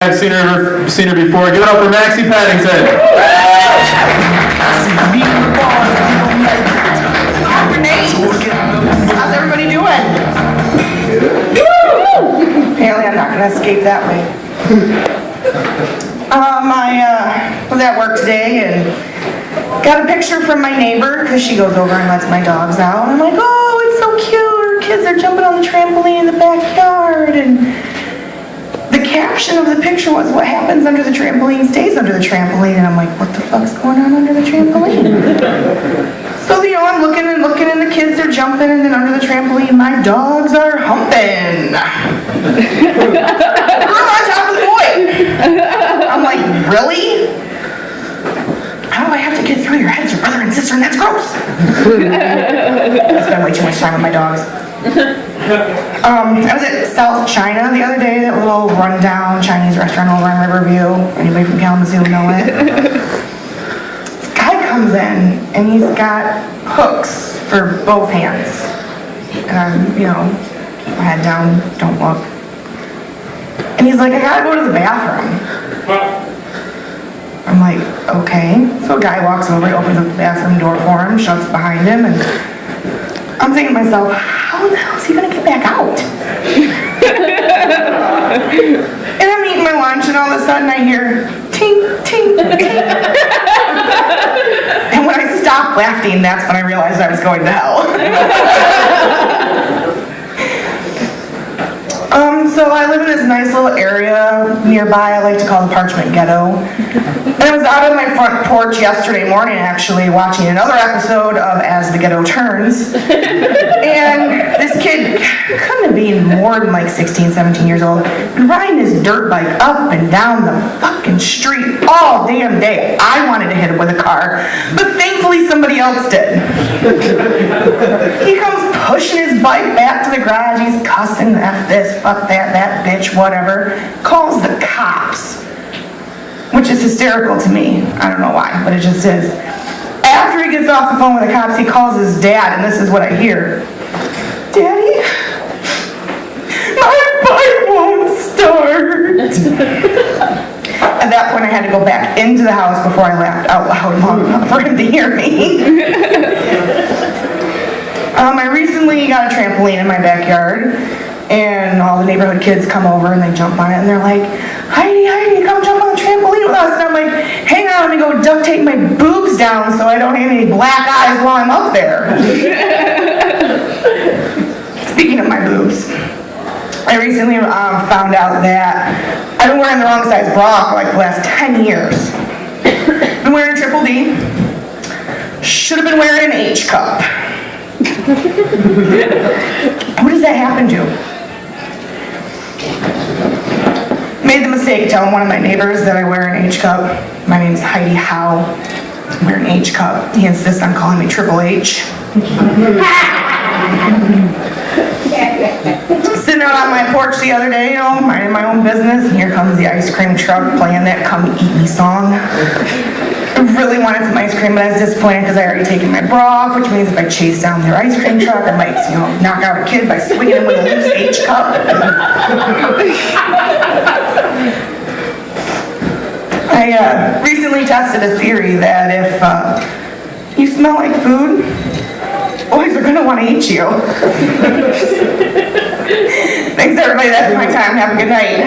I've seen her before. Give it up for Maxie Paddington. How's everybody doing? Apparently I'm not going to escape that way. I was at work today and got a picture from my neighbor because she goes over and lets my dogs out. I'm like, oh, it's so cute. Her kids are jumping on the trampoline in the backyard. And the caption of the picture was, what happens under the trampoline stays under the trampoline. And I'm like, what the fuck's going on under the trampoline? So, I'm looking and the kids are jumping, and then under the trampoline, my dogs are humping. Girl on top of the boy. I'm like, really? How do I have to get through your heads? Your brother and sister, and that's gross. I spend way too much time with my dogs. I was at South China the other day, that little rundown Chinese restaurant over in Riverview. Anybody from Kalamazoo know it? This guy comes in, and he's got hooks for both hands. And I'm, my head down, don't look. And he's like, I gotta go to the bathroom. I'm like, okay. So a guy walks over, he opens up the bathroom door for him, shuts it behind him, and I'm thinking to myself, how the hell is he gonna get back out? And I'm eating my lunch, and all of a sudden I hear tink, tink, tink. And when I stopped laughing, that's when I realized I was going to hell. So I live in this nice little area nearby I like to call the Parchment Ghetto. And I was out on my front porch yesterday morning actually watching another episode of As the Ghetto Turns. And this kid couldn't have been more than like 16, 17 years old, and riding his dirt bike up and down the fucking street all damn day. I wanted to hit him with a car, but thankfully somebody else did. He comes pushing his bike back to the garage, he's cussing, F this, fuck that bitch, whatever. Calls the cops, which is hysterical to me. I don't know why, but it just is. After he gets off the phone with the cops, he calls his dad, and this is what I hear. Daddy, my bike won't start. At that point, I had to go back into the house before I laughed out loud long enough for him to hear me. I recently got a trampoline in my backyard, and all the neighborhood kids come over and they jump on it, and they're like, Heidi, come jump on the trampoline with us. And I'm like, hang on, let me go duct tape my boobs down so I don't have any black eyes while I'm up there. Speaking of my boobs, I recently found out that I've been wearing the wrong size bra for like the last 10 years. Been wearing a triple D. Should have been wearing an H cup. Who does that happen to? Made the mistake telling one of my neighbors that I wear an H cup. My name's Heidi Howe. I wear an H cup. He insists on calling me Triple H. Sitting out on my porch the other day, minding my own business, and here comes the ice cream truck playing that Come Eat Me song. I really wanted some ice cream, but I was disappointed because I already taken my bra off, which means if I chase down their ice cream truck, I might, knock out a kid by swinging him with a loose H cup. I recently tested a theory that if you smell like food, boys are going to want to eat you. Thanks, everybody. That's my time. Have a good night.